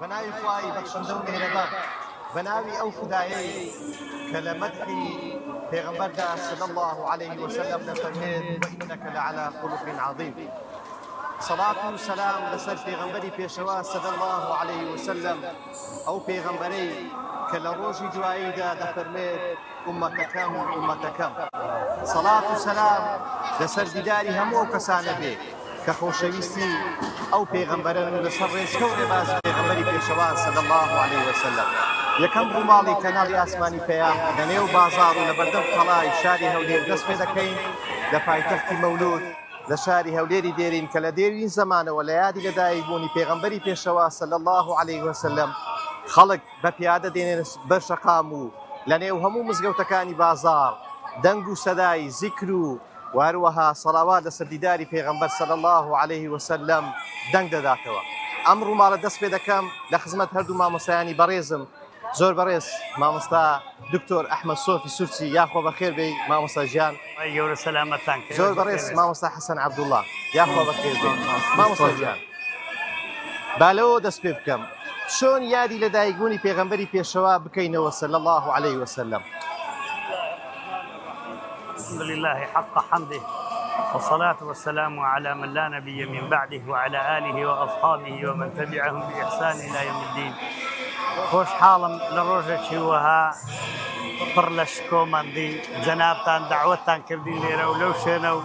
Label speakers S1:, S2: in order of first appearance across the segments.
S1: بناوی خوای بەخشندە و مێرەبان بناوی ئەو خودایەی کە لە مەدحی پێغەمبەردا صلی الله عليه وسلم دەفەرمێت وإنك لعلى خلق عظيم. صلاة وسلام لەسەر پێغەمبەری پێشەوا صلی الله عليه وسلم ئەو پێغەمبەرەی کە لە ڕۆژی دواییدا دەفەرمێت ئومەتەکەم ئومەتەکەم. صلاة وسلام لەسەر دیداری هەموو ئەو کەسانە بێ کە خۆشەویستی ئەو پێغەمبەرن لەسەر ڕێچکە و ڕێبازی پێغەمبەری پێشەوا صلی الله عليه وسلم. یەکەم ڕووماڵی کەناڵی ئاسمانی پێیان لە نێو بازاڕ و لە بەردەم قەڵای شاری هەولێر دەست پێ دەکەین لە پایتەختی مەولود لە شاری هەولێری دێرین کە لە دێرین زەمانەوە لە یادی لەدایکبوونی پێغەمبەری پێشەوا صلی الله عليه وسلم خەڵک بە پیادە دێنێن بەر شەقام و لە نێو هەموو مزگەوتەکانی بازاڕ دەنگ و سەدای زیکر و واروەها سەڵاوات لەسەر دیداری پێغەمبەر صلی الله عليه وسلم دەنگ دەداتەوە. ئەم ڕووماڵە دەست پێ دەکەم لە خزمەت هەردوو مامۆستایانی بەڕێزم زۆر بەڕێز مامۆستا دکتۆر ئەحمەد سۆفی سورچی یاخۆ بەخێر بێی مامۆستا ژیان
S2: گەورە سەلامەتان
S1: زۆر بەڕێز مامۆستا حەسەن عەبدوڵڵا یاخۆ بەخێر بێی مامۆستا ژیان. با لەوە دەست پێ بکەم چۆن یادی لەدایکبوونی پێغەمبەری پێشەوا بکەینەوە صلی الله عليه وسلم.
S2: الحمد لله حق حمده والصلاة والسلام على من لا نبي من بعده وعلى آله وأصحابه ومن تبعهم بإحسان إلى يوم الدين. خوش حالم لروجك وها برلش كوماندي جنابتان دعوتان كردين ليرة ولو شنو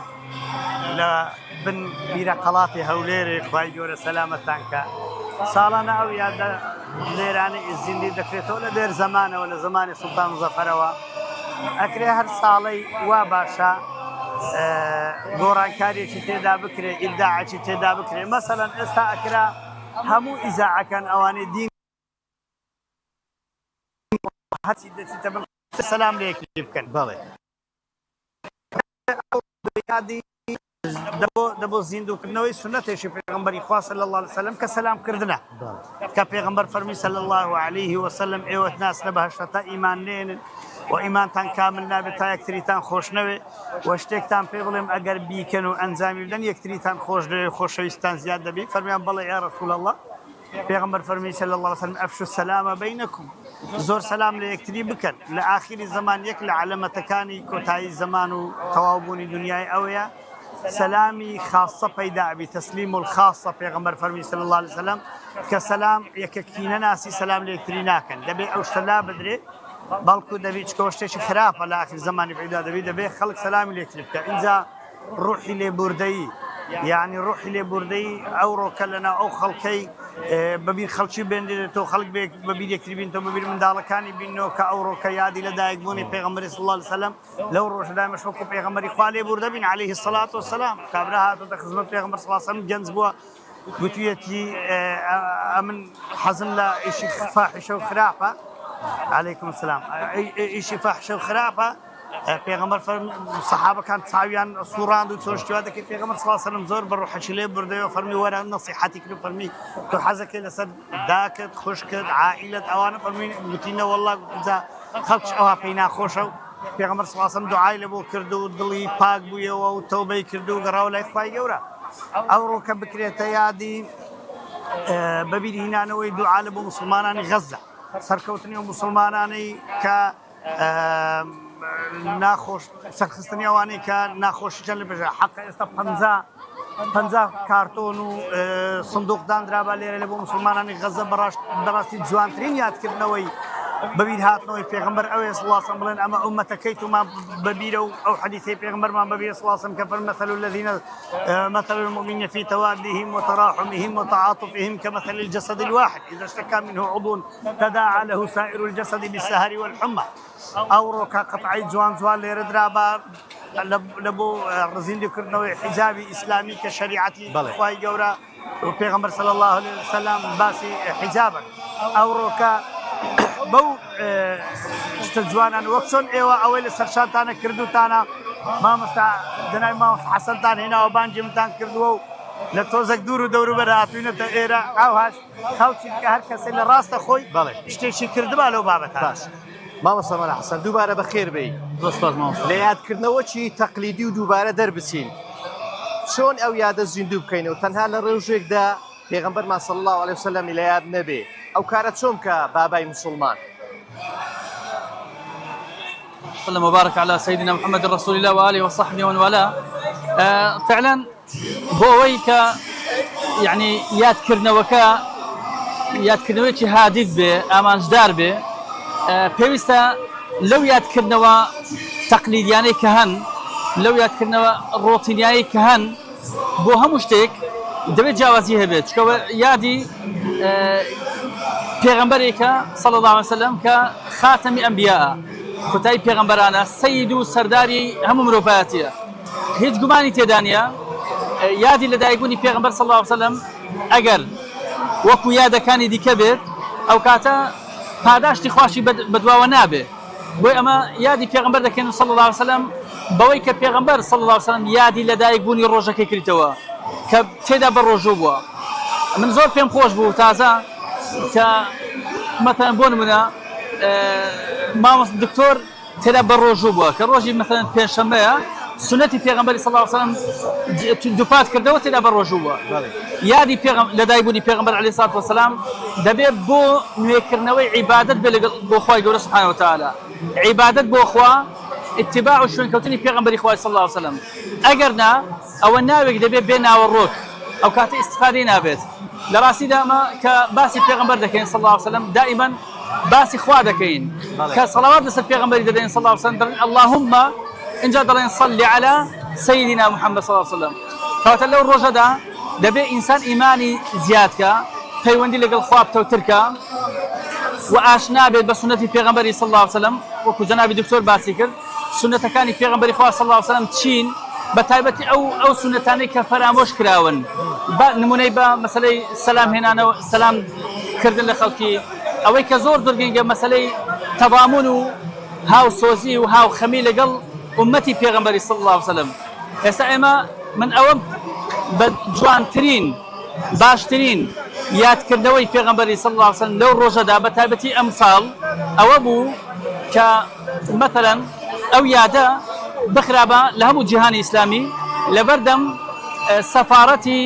S2: لا بن بيرقلاتي هوليري خواهي جورة سلامتان كا سالنا أو ياد ليراني الزندي دكريتو ولا دير زمانه ولا زمان سلطان مظفروا ئەکرێ هەر ساڵی وا باشە گۆڕانکاریەکی تێدا بکرێ ئیبداعێکی تێدا بکرێ مەسەلەن ئێستا ئەکرا هەموو ئیزاعەکان ئەوانەی دین هەچی دەچیتە بن سەلام لە یەکتری بکەن.
S1: بەڵێ
S2: دەبۆ زیندووکردنەوەی سنەتێکی پێغەمبەری خوا صلی الله عليه وسلم کە سەلامکردنە کە پێغەمبەر فەرمی صلی الله عليه وسلم ئێوە ناسنە بەهەشتە تا ئیمان لێنن و ئیمانتان کامل نابێت تا یەکتریتان خۆش نەوێ و شتێکتان پێ بڵێم ئەگەر بیکەن و ئەنجامی بدەن یەکتریتان خۆش دەوێت خۆشەویستان زیاد دەبێت. فەرمیان بەڵێ یا رەسوول الله پێغەمبەر فەرمی صلی الله عليه وسلم ئەفشوا السەلامە بەینەکم زۆر سەلام لە یەکتری بکەن. لە ئاخری زەمان یەک لە عەلەمەتەکانی کۆتایی زەمان و تەواوبوونی دنیای ئەوەیە سەلامی خاصە پەیدا بی تەسلیم الخاصە پێغەمبەر فەرمی صلی الله عليه وسلم کە سەلام یەکێکی نەناسی سەلام لە یەکتری ناکەن دەبێت ئەو شتە لا بدرێت بەڵکو دەبێت چکۆ شتێکی خراپە لە ئاخر زەمانی پەیدا دەبێت خەڵک سەلامی لە یەکتری بکە. اینجا ڕوحی لێبوردەیی یعنی ڕوحی لێبوردەیی ئەو ڕۆکە لەنا ئەو خەڵکەی بەبیر خەڵکی بێنێتەوە خەڵک بەبیر یەکتری بینتەوە بەبیر منداڵەکانی بینەوە کە ئەو ڕۆکە یادی لەدایکبوونی پێغەمبەری صلی الله عليه وسلم لەو ڕۆژەدا مەشوەکو پێغەمبەری خوا لێبوردە بین عليه الصلاة والسلام کابرا هاتۆتە خزمەت پێغەمبەر صلی الله عليه وسلم گەنج بووە گوتوویەتی ئەمن حەزم لە ئیشی فاحیشە و خراپە عليكم السلام ئیشی فاحشە و خراپە پێغەمبەر سەحابەکان چاویان سوڕاند و چۆشتیوا دەکەی پێغەمبەر صلی الله عليه وسلم زۆر بەڕوحەکی لێ بردەوە فەرمی وەرە نەسیحەتی کرد فەرمی تۆ حەزەکەی لەسەر داکت خوشکت عائیلەت ئەوانە فەرمی گوتینە وەڵڵا گوتجا خەڵکیش ئەوها پێی ناخۆشە و پێغەمبەر صلی الله عليه وسلم دوعای لەبۆ کرد و دڵی پاک بوویەوە و تەوبەی کرد و گەڕاو لای خوای گەورە. ئەو ڕۆکە بکرێتە یادی بەبیری هینانەوەی دوعا لە بۆ موسڵمانانی غەزە سەرکەوتنی و موسڵمانانەی کە ناخۆش سەرخستنی ئەوانەی کە ناخۆشیشان لە بێژە حەق ئێستا 50 کارتۆن و سندوق دانرابە لێرە لە بۆ موسڵمانانی غەزە بەڕاستی جوانترین یادکردنەوەی بەبیر هاتنەوەی پێغەمبەر ئەوێ صلی الله عليه وسلم بڵێن ئەمە ئومەتەکەیتمان بەبیرە و ئەو حەدیثەی پێغەمبەرمان بەبیرە صلی الله عليه وسلم کە فەرمی مثل الذين مثل المؤمنين في توادهم وتراحمهم وتعاطفهم كمثل الجسد الواحد إذا اشتكى منه عضو تداعى له سائر الجسد بالسهر والحمى. ئەو ڕۆکە قەتعی جوان لێرە درابە لە بۆ ڕزیندکردنەوەی حیجابی ئیسلامی کە شەریعەتی خوای گەورە و پێغەمبەر صلی الله عليه وسلم باسی حیجابن. ئەو ڕۆکە بەو شتە جوانان وەک چۆن ئێوە ئەوەی لە سەرشانتانە کردوتانە مامۆستا جەنابی مامۆستا حەسەنتان هێناوە بانگیمتان کردووە و لە تۆزێک دوور و دەور بەرە هاتووینەتە ئێرە ئاوهاش خەڵکی کە هەر کەسێک لە ڕاستە خۆی شتێکی کردبا لەو بابەتە.
S1: مامۆستا مەلا حەسەن دووبارە بەخێر بێی لە یادکردنەوەکی تەقلیدی و دووبارە دەربچین چۆن ئەو یادە زیندوو بکەینەوە تەنها لە ڕێژێکدا پێغەمبەرمان صلی الله عليه وسلم لە یاد نەبێ ئەو کارە چۆن کە بابای مسلمان
S3: صلى وبارك على سيدنا محمد رسول الله وآله وصحبه ومن والاه. فعلا بويك يعني ياد كرنوكي هادف به امانجدار به بيوستا لو ياد كرنوا تقليدياني كهن لو ياد كرنوا روتينياني كهن بو همشتك دبي جوازي هبت شكو يادي پیغمبرك صلى الله عليه وسلم كخاتم انبياء كتاي پیغمبرانا سيد و سرداري هم مروفاتيه هیچ گومانی تێدانە یادی لە دایکبوونی پێغمبەر صلی الله علیه وسلم ئەگەر وەکو یادەکانی دیکە بێت ئەو کاتە پاداشتی خواشی بەدواوە نابێ بۆی ئەمە یادی پێغمبەر دەکەن صلی الله علیه وسلم بەوەی کە پێغمبەر صلی الله علیه وسلم یادی لە دایکبوونی ڕۆژەکەی کردەوە کە تێدا بەڕۆژوو بووە. من زۆر پێم خۆش بوو تازە کە مەتەن بۆ نمونە مامۆس دکتۆر تێدا بەڕۆژوو بووە کە ڕۆژی مەتەن پێنجشەمبەیە سنەتی پێغمبەری صلی الله علیه وسلم دووپات کردەوە تێدا بەڕۆژوو بووە. یادی لەدایکبوونی پێغمبەر عەلەیهی سڵات وەسەلام دەبێت بۆ نوێکردنەوەی عیبادەت بێ بۆ خوای گەورە سوبحانەهو وتەعالا عیبادەت بۆ خوا اتباع و شوێنکەوتنی پێغمبەری خوای صلی الله علیه وسلم ئەگەر نا ئەوە ناوێک دەبێت بێ ناوەڕۆک ئەو کاتە ئیستیفادەی نابێت. لە ڕاستیدا ئەمە کە باسی پێغمبەر دەکەین صلی الله علیه وسلم دائما باسی خوا دەکەین کە سەڵاوات لەسەر پێغمبەری دەدەین صلی الله علیه وسلم دەڵێن اللهم إن دەڵێن صلی على سيدنا محمد صلى الله عليه وسلم کەواتە لەو ڕۆژەدا دەبێت ئینسان ئیمانی زیادکە پەیوەندی لەگەڵ خوا بتەوترکە و ئاشنا بێت بە سنەتی پێغمبەری صلی الله علیه وسلم وەکو جەنابی دکتۆر باسی کرد سنەتەکانی پێغمبەری خوا صلی الله علیه وسلم چین بە تایبەتی ئەو سنەتانەی کە فەرامۆش کراون نمونەی بە مەسەلەی سەلام هێنانەوە سەلام کردن لە خەڵکی ئەوەی کە زۆر گرنگە مەسەلەی تەضامن و هاوسۆزی و هاوخەمی لەگەڵ أمتي پیغمبری صلی الله علیه وسلم. ئێستا ئێمە من ئەوە بە جوانترین باشترین یادکردنەوەی پێغمبەری صلی الله علیه وسلم لەو ڕۆژەدا بە تایبەتی ئەم ساڵ ئەوە بوو کە مثلا ئەو یادە بخرابە لە هەموو جیهانی ئیسلامی لەبەردەم سەفارەتی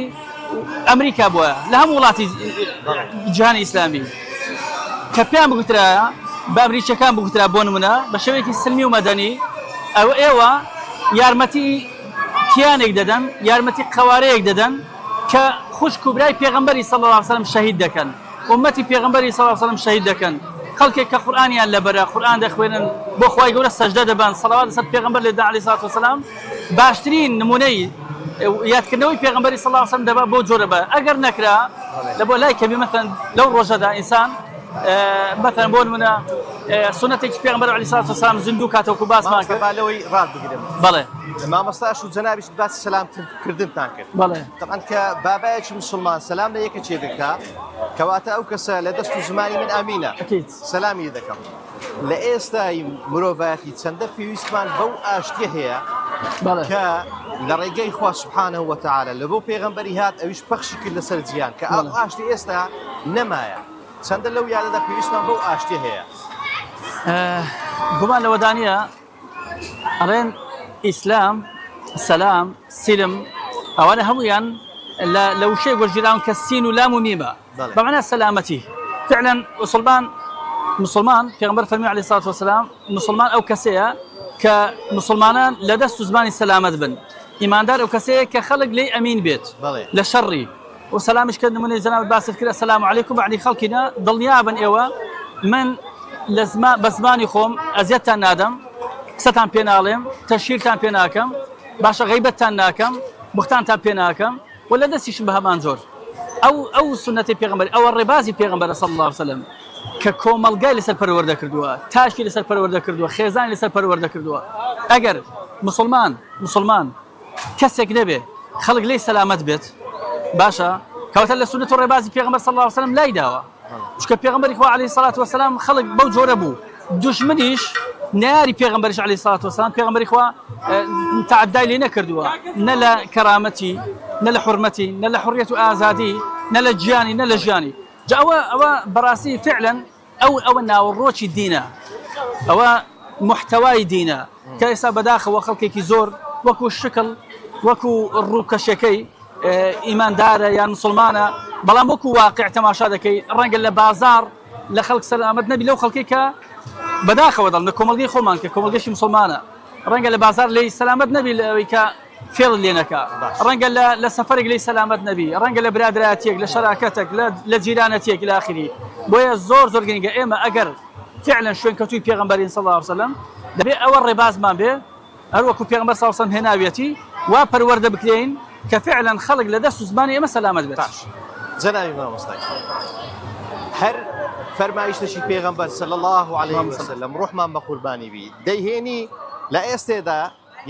S3: ئەمریکا بووە لە هەموو وڵاتی جیهانی ئیسلامی کە پێیان بگوترایە بە ئەمریکیەکان بگوترا بۆ نمونە بە شێوەیەکی سلمی و مەدەنی ئەو ئێوە یارمەتی کیانێک دەدەن یارمەتی قەوارەیەک دەدەن کە خوشک و برای پێغمبەری صلی الله علیه وسلم شەهید دەکەن ئومەتی پێغمبەری صلی الله علیه وسلم شەهید دەکەن خەڵکێک کە قورئانیان لەبەرە قورئان دەخوێنن بۆ خوای گەورە سەجدە دەبەن سەڵاوات لەسەر پێغمبەر لێدەن عەلەیهی سڵات وەسەلام باشترین نمونەی یادکردنەوەی پێغمبەری صلی الله علیه وسلم دەبا بۆ جۆرە بە ئەگەر نەکرا لە بۆ لای کەبی مەثەن لەو ڕۆژەدا ئینسان مثلا بۆ نمونە سنەتێکی پێغمبەر عەلەیهی سڵات وەسەلام زیندوو کاتەوەکو باسمان کرد
S1: بالەوەی ڕاد بگرم
S3: بەڵێ
S1: مامۆستاش و جەنابیش باسی سەلام کردنتان کرد
S3: بەڵێ
S1: طبعا کە بابایەکی مسلمان سەلام لە یەکە چێ دەکا کەواتە ئەو کەسە لە دەست و زمانی من ئامینە سەلامی دەکەم. لە ئێستای مرۆڤایەتی چەندە پێویستمان بەو ئاشتیە هەیە کە لە ڕێگەی خوا سوبحانەهو وتەعالا لە بۆ پێغەمبەری هات ئەویش پەخشی کرد لەسەر جیهان کە ئەو ئاشتی ئێستا نەمایە چەندە لەو یادەدا پێویستمان بەو ئاشتی هەیە.
S3: گومان لەوەدانە ئەڵێن ئیسلام سەلام سلم ئەوانە هەموویان لە وشەی وەرگیراون کە سین و لام و میمە بەمعنە سەلامەتی فعلا مسلمان پێغمبەر فەرمی عەلەیهی سڵات وەسەلام مسلمان ئەو کەسەیە کە مسلمانان لە دەست و زمانی سەلامەت بن ئیماندار ئەو کەسەیە کە خەڵک لێی ئەمین بێت لە شەڕی و سەلامیش کرد نمونەی جەناب باست کرد ئەسەلامو عەلەیکوم بەعدی خەڵکینا دڵنیابن ئێوە من بە زمانی خۆم ئەزیەتتان نادەم قسەتان پێ ناڵێم تەشهیرتان پێ ناکەم باشە غەیبەتتان ناکەم بوختانتان پێ ناکەم و لە دەستیشم بە هەمان جۆر ئەو سنەتی پێغمبەر ئەوە ڕێبازی پێغمبەرە صلی الله علیه وسلم کە کۆمەڵگای لەسەر پەروەردە کردووە تاشکی لەسەر پەروەردە کردووە خێزانی لەسەر پەروەردە کردووە. ئەگەر مسلمان کەسێک نەبێ خەڵک لێی سەلامەت بێت باشە کەواتە لە سنەت و ڕێبازی پێغمبەر صلی الله علیه وسلم لای داوە چونکە پێغمبەری خوا عەلەیهی سڵات وەسەلام خەڵک بەو جۆرە بوو دوژمنیش ناری پێغمبەریش عەلەیهی سڵات وەسەلام پێغمبەری خوا تعدای لێ نەکردووە نە لە کەرامەتی نە لە حورمەتی نە لە حوڕیەت و ئازادی نە لە گیانی نە لە ژیانی جا ئەوە بەڕاستی فعلا ئەوە ناوەڕۆکی دینە ئەوە محتەوای دینە کە ئێستا بەداخەوە خەڵکێکی زۆر وەکو شکل وەکو ڕووکەشەکەی ئیماندارە یان مسلمانە بەڵام وەکو واقع تەماشا دەکەی ڕەنگە لە بازار لە خەڵک سەلامەت نەبی لەو خەڵکی کە بەداخەوە دەڵ لە کۆمەڵگەی خۆمان کە کۆمەڵگەشی مسلمانە ڕەنگە لە بازار لێی سەلامەت نەبی لەوەی کە فێڵ لێنەکە ڕەنگە لە سەفەرێک لێی سەلامەت نەبی ڕەنگە لە برادرایەتێک لە شەراکەتێک لە جیرانەتێک لە ئاخری بۆیە زۆر گرنگە ئێمە ئەگەر فعلا شوێن کەوتوی پێغەمبەرین صلی الله علیه وسلم دەبێ ئەوە ڕێبازمان بێ هەر وەکو پێغەمبەر صلی الله علیه وسلم هێناویەتی وا پەروەردە بکرێن کە فعلا خەڵک لە دەست و زمانی ئێمە سەلامەت بێت.
S1: جەنابی مامۆستای هەر فەرمایشتێکی پێغەمبەر صلی الله علیه وسلم ڕوحمان بە قوربانی بی دەیهێنی لە ئێستێدا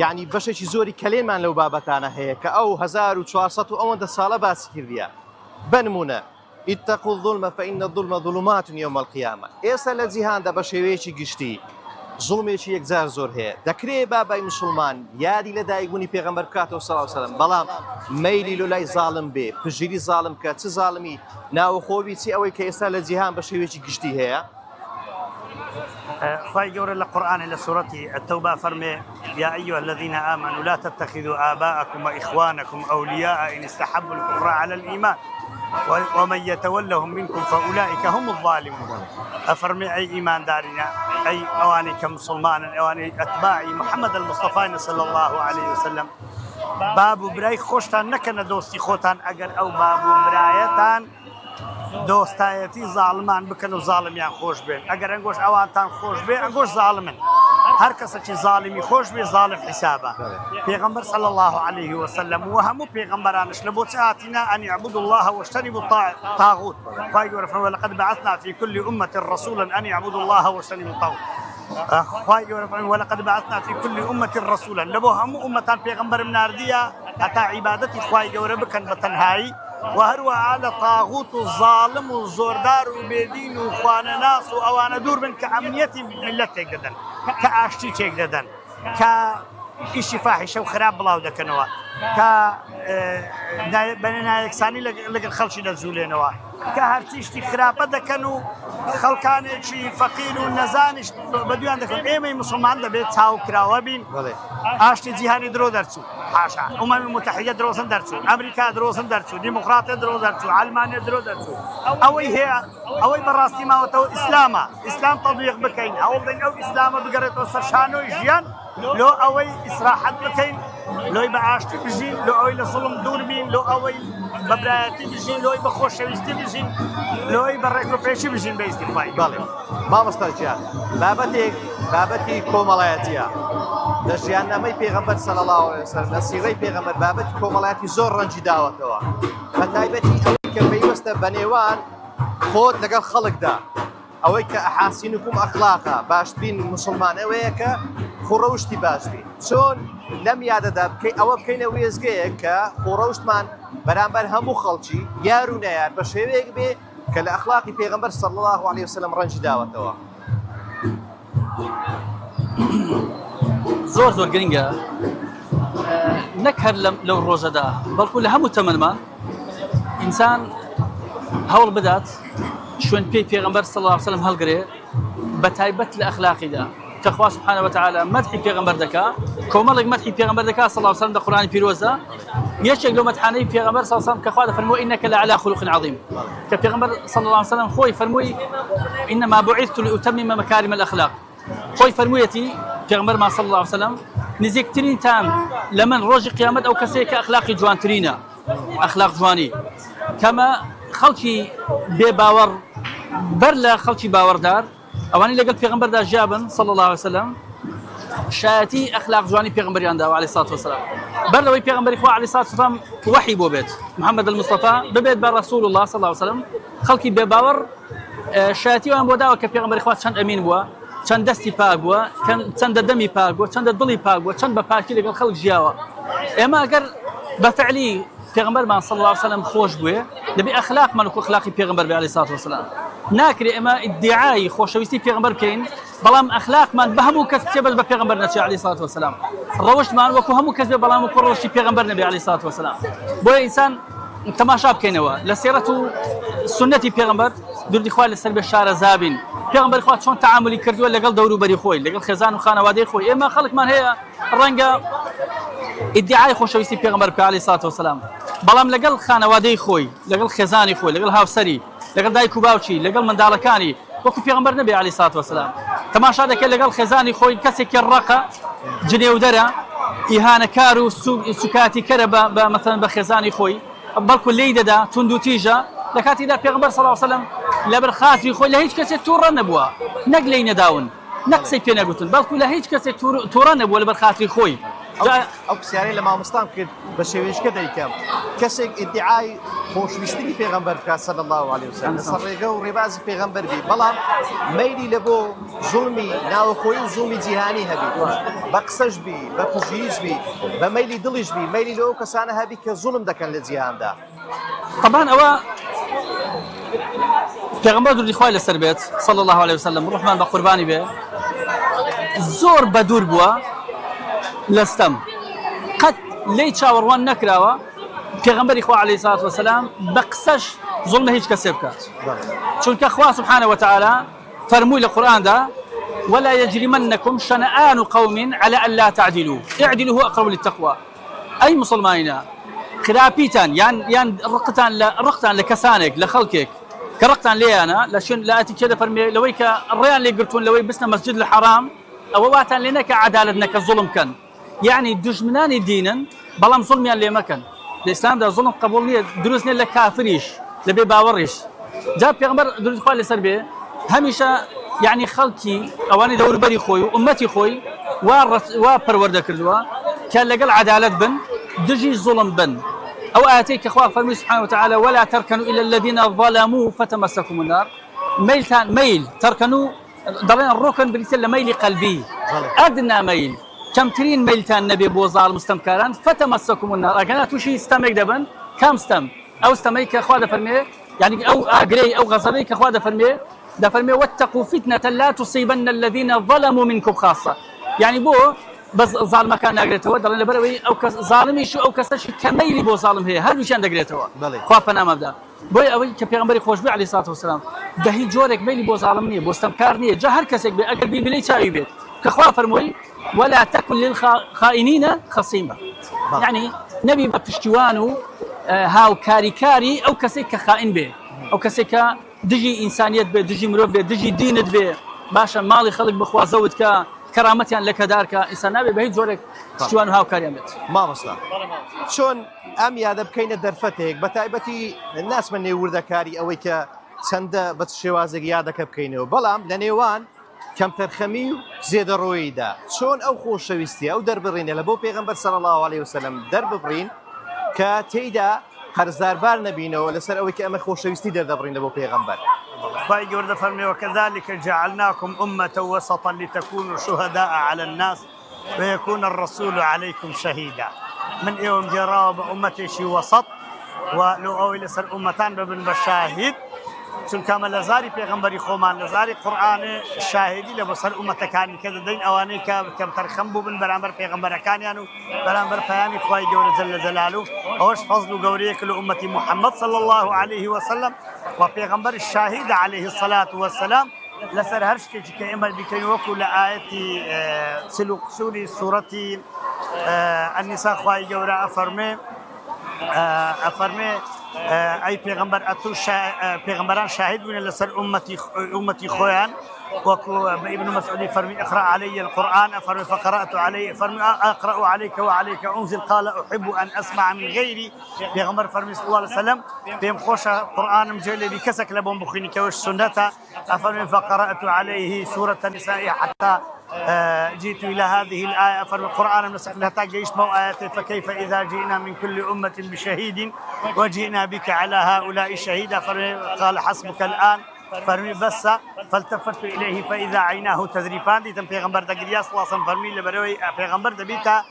S1: یعنی بەشێکی زۆری کەلێمان لەو بابەتانە هەیە کە ئەو 1400 و ئەوەندە ساڵە باسی کردیە. بنمونە اتقوا الظلم فإن الظلم ظلمات يوم القيامة. ئێستا لە جیهاندا بە شێوەیەکی گشتی زوڵمێکی یەکجار زۆر هەیە دەکرێت بابای مسلمان یادی لە دایکبوونی پێغەمبەر بکاتەوە صلی الله علیه وسلم بەڵام مەیلی لەلای زاڵم بێ پژیری زاڵم کە چ زاڵمی ناوخۆوی چی ئەوەی کە ئێستا لە جیهان بە شێوەیەکی گشتی هەیە.
S2: خی گەورە لە قورآن لە سوورەتی التەوبە فەرمێ يا أيها الذين آمنوا لا تتخذوا آباءكم وإخوانكم أولياء إن استحبوا الكفر على الإيمان ومن يتولهم منكم فأولئك هم الظالمون. أفرمي أي إيمان دارنا أي أواني كمسلمان أواني أتباعي محمد المصطفى صلى الله عليه وسلم باب براي خوشتان نكن دوستي خوتان أجر أو باب برايتان دۆستایەتی زاڵمان بکەن و زاڵمیان خۆش بێن ئەگەر ئەنگۆش ئەوانتان خۆش بێ ئەنگۆش زاڵمن هەر کەسێکی زاڵمی خۆش بێ زاڵم حیسابە. پێغەمبەر صلی الله عليه وسلم و هەموو پێغەمبەرانش لە بۆ هاتینا ئەن یعبدوا الله واجتنبوا الطاغوت. خی گەورە فەرمووی لەقەد بعثنا في كل أمة رسولا أن يعبدوا الله واجتنبوا الطاغوت. خی گەورە فەرمووی ولقد بعثنا في كل أمة رسولا لە بۆ هەموو ئومەتان پێغەمبەرم ناردیە هەتا عیبادەتی خی گەورە بکەن بە تەنهایی وهروها على طاغوت الظالم والزوردار وبيدين وخوانا ناس واوانا دور من كأمنيتي ملتك ددن كأشتيك ددن كإشي فاحشة وخراب بلاو دكنوا بنينا يكساني لقى خلشي نزولينوا كهرتيشتي خرابة دكنوا خلقاني شي فقير ونزانش بديان دكن ايمي مسلمان دبيت تاو كراوبين اشتي جهاني درو درسو حاشا المتحدة دروسن درسو امريكا دروسن درسو ديمقراطية درو درسو علمانية درو درسو اوي براستي ما وتو اسلام تطبيق بكين او بين او اسلام بقريتو سرشانو جيان لو اوي اصلاحات بكين لو بعاشتي بجين لو اوي لصلم دور بين لو اوي ببراياتي بجين لو بخوش شويستي بجين لو بريكو بيشي بجين باستفاي
S1: بالي ما مسترجع بابتي كومالاتيا دەژیاننامەی پێغەمبەر صلی الله علیه وسلم لە سیرەی پێغەمبەر بابەتی کۆمەڵایەتی زۆر ڕەنجی داوەتەوە بە تایبەتی ئەوەی کە پەیوەستە بە نێوان خۆت لەگەڵ خەڵکدا ئەوەی کە ئەحاسینکم ئەخلاقە باشترین مسلمان ئەوەیە کە خوڕەوشتی باش بین چۆن لەم یادەدا بکەی ئەوە بکەینە وێزگەیە کە خوڕەوشتمان بەرامبەر هەموو خەڵکی یار و نەیار بە شێوەیەک بێ کە لە ئەخلاقی پێغەمبەر صلی الله علیه وسلم ڕەنجی داوەتەوە.
S3: زۆر گرنگە نەک هەر لەو ڕۆژەدا بەڵکو لە هەموو تەمەنمان ئینسان هەوڵ بدات شوێن پێی پێغەمبەر صلی الله علیه وسلم هەڵگرێ بە تایبەت لە ئەخلاقیدا کە خوا سبحانه وتعالى مدحی پێغەمبەر دەکا کۆمەڵێک مدحی پێغەمبەر دەکا صلی الله علیه وسلم لە قورئانی پیرۆزدا یەکێک لەو مدحانەی پێغەمبەر صلی الله علیه وسلم کە خوا دەفەرمووی ئینەکە لەعەلا خولق عەظیم کە پێغەمبەر صلی الله علیه وسلم خۆی فەرمووی ئینەما بوعیثت لأتمم مەکارم الأخلاق خۆی فەرموویەتی پێغەمبەرمان صلی الله علیه وسلم نزیکترین تام لە من ڕۆژی قیامەت ئەو کەسەیە کە ئەخلاقی جوانترینە ئەخلاق جوانی کەمە خەڵکی بێ باوەڕ بەر لە خەڵکی باوەڕدار ئەوانەی لەگەڵ پێغەمبەردا ژیابن صلی الله علیه وسلم شایەتی ئەخلاق جوانی پێغەمبەریان داوە عەلەیهی سەڵاتو وەسەلام بەر لەوەی پێغەمبەری خوا عەلەیهی سەڵاتو وەسەلام وەحی بۆ بێت محەممەد المستەفا ببێت بە ڕەسوول الله صلی الله علیه وسلم خەڵکی بێ باوەڕ شایەتیوان بۆ داوە کە پێغەمبەری خوا چەند ئەمین بووە چەند دەستی پاک بووە چەندە دەمی پاک بووە چەندە دڵی پاک بووە چەند بە پاکی لەگەڵ خەڵک ژیاوە ئێمە ئەگەر بە فعلی پێغەمبەرمان صلی الله علیه وسلم خۆش بووێ دەبێ ئەخلاقمان وەکو ئەخلاقی پێغەمبەر بێ عەلەیهی سەڵاتو وەسەلام ناکرێ ئێمە ئیدعای خۆشەویستی پێغەمبەر بکەین بەڵام ئەخلاقمان بە هەموو کەس بچێ بەس بە پێغەمبەر نەچێ عەلەیهی سەڵاتو وەسەلام ڕەوشتمان وەکو هەموو کەس بێ بەڵام وەکو ڕەوشی پێغەمبەر نەبێ عەلەیهی سەڵاتو وەسەلام بۆیە ئینسان تەماشا بکەینەوە لە سیرەت و سنەتی پێغەمبەر دوردی خوا لەسەر بێ شارەزابین پێغەمبەری خوا چۆن تەعاملی کردووە لەگەڵ دەوروبەری خۆی لەگەڵ خێزان و خانەوادەی خۆی ئێمە خەڵکمان هەیە ڕەنگە ئیدعای خۆشەویستی پێغەمبەر بکە عەلەیهی سەڵاتو وەسەلام بەڵام لەگەڵ خانەوادەی خۆی لەگەڵ خێزانی خۆی لەگەڵ هاوسەری لەگەڵ دایک و باوکی لەگەڵ منداڵەکانی وەکو پێغەمبەر نەبی عەلەیهی سەڵات وەسەلام تەماشا دەکەی لەگەڵ خێزانی خۆی کەسێکی ڕەقە جنێودەرە ئیهانەکار و سوکاتی کەرە بە مەثەڵەن بە خێزانی خۆی بەڵکو لێی دەدا توند و تیژە لە کاتیدا پێغەمبەر صلی الله علیه و سلم لەبەر خاتری خۆی لە هیچ کەسێک تووڕە نەبووە نەک لێی نەداون نەک قسەی پێ نەگوتن بەڵکو لە هیچ کەسێک تووڕە نەبووە لەبەر خاتری خۆی
S1: ئەو پرسیارەی لە مامۆستام کرد بە شێوەیەشکە دەیکەم کەسێک ئیدعای خۆشویستی پێغەمبەر بکات صلی الله علیه وسلم لەسەر ڕێگە و ڕێبازی پێغەمبەر بی بەڵام مەیلی لە بۆ زوڵمی ناوەخۆیی و زوڵمی جیهانی هەبی بە قسەش بی بە پژیش بی بە مەیلی دڵیش بی مەیلی لەو کەسانە هەبی کە زوڵم دەکەن لە جیهاندا
S3: طبعا ئەوە پێغەمبەر دووری خوای لەسەر بێت صلی الله علیه وسلم ڕحمان بە قوربانی بێ زۆر بەدوور بووە لەستەم قەت لێی چاوەڕوان نەکراوە پێغەمبەری خوا عەلەیهی سەڵات وەسەلام بە قسەش زوڵمە هیچ کەسێ بکات چونکە خوا سبحانه وتعالى فەرمووی لە قورئاندا ولا يجرمنكم شنآن قوم على ألا تعدلوا اعدلوا هو أقرب للتقوى أي مسلمانين خراپیتان یان ڕقتان لە کەسانێک لە خەڵکێک کە ڕقتان لێیانە لە شوێن لە ئەتیکێ دەفەرمێ لەوەی کە ڕێیان لێ گرتوون لەوەی بستنە مەسجد لە حەرام ئەوە واتان لێ نەکە عەدالەت نەکە زوڵم کەن یعنی دوژمنانی دینن بەڵام زوڵمیان لێ مەکەن لە ئیسلامدا زوڵم قبوڵ نییە دروست نیە لە کافریش لە بێ باوەڕیش جا پێغەمبەر درود خوا لەسەر بێ هەمیشە یعنی خەڵکی ئەوانەی دەوروبەری خۆی و ئومەتی خۆی وا پەروەردە کردووە کە لەگەڵ عەدالەت بن دژی زوڵم بن أو آتيك أخوة فرمي سبحانه وتعالى ولا تركنوا إلى الذين ظلموا فتمسكم النار ميل تركنوا ضلنا الركن بالتالي ميل قلبي أدنى ميل كم ترين ميلتان نبي بوزال مستمكاران فتمسكم النار أكنت وشي استمك دبن كم استم أو استميك أخوة فرمي يعني أو أجري أو غزريك أخوة فرمي واتقوا فتنة لا تصيبن الذين ظلموا منكم خاصة يعني بو بس ظالم كان ناقريتوا دلنا بروي أو ظالمي شو أو كسش كميلي بو ظالم هي هل وش ناقريتوا خوافنا مبدأ بوي أوي كبيغمبري خوش بي عليه الصلاة والسلام ده هي جورك ميلي بو ظالمني بو استمكارني جهر كسك بأقل بي بلي شاي بيت كخوا فرموي ولا تكن للخائنين خصيمة يعني نبي ببشتوانو هاو كاري أو كسك خائن به أو كسك دجي إنسانية به دجي مروف به دجي دينت به باشا مالي خلق بخوا زودك كرامتيان لك دارك إنسان نبي بهيج جورك شتوان هاو كاريامت
S1: ما مصلا شون أم يادا بكينا درفتك بتايبتي الناس من يورد كاري أويك سند بتشوازك يادك بكينه بلام لنيوان كم ترخمي زيد رويدا شون أو خوش شويستي أو درب الرين لبو بيغمبر صلى الله عليه وسلم درب برين كتيدا هرزار بار نبينا ولا سر أويك أما خوش شويستي درب برين لبو بيغمبر
S2: باقي ورد فرمي وكذلك جعلناكم أمة وسطا لتكونوا شهداء على الناس ويكون الرسول عليكم شهيدا من يوم جراب أمتي شي وسط ولو أولي سر أمتان ببن بشاهد چون كامل لزاري پیغمبري خومان لزاري قرآن شاهدي لبسر أمتكاني كذا دين أواني كم ترخمبو بن برامبر پیغمبر كانيانو برامبر پیامي خواهي جور جل جلاله أوش فضل قوريك لأمتي محمد صلى الله عليه وسلم وپیغمبر الشاهد عليه الصلاة والسلام لسر هرشكي كإمر بكي وكو لآية سوري سورة النساء خواهي جور أفرمي أي پیغمبر أتو پیغمبران شاهد بنا لسر أمتي خوان وكو ابن مسعود فرمي اقرأ علي القرآن فرمي فقرأت عليه فرمي أقرأ عليك وعليك أنزل قال أحب أن أسمع من غيري پیغمبر فرمي صلى الله عليه وسلم بهم خوش قرآن مجلي بكسك لبون بخيني كوش سنته فرمي فقرأت عليه سورة النساء حتى جئت إلى هذه الآية فرمي القرآن مسك لها تاقيش مو آياتي فكيف إذا جئنا من كل أمة بشهيد وجئنا بك على هؤلاء شهيدا فرمي قال حسبك الآن فرمي بس فالتفت إليه فإذا عيناه تذريفان دي تم پیغمبر دقريا صلى الله عليه وسلم فرمي لبروي پیغمبر دبيتا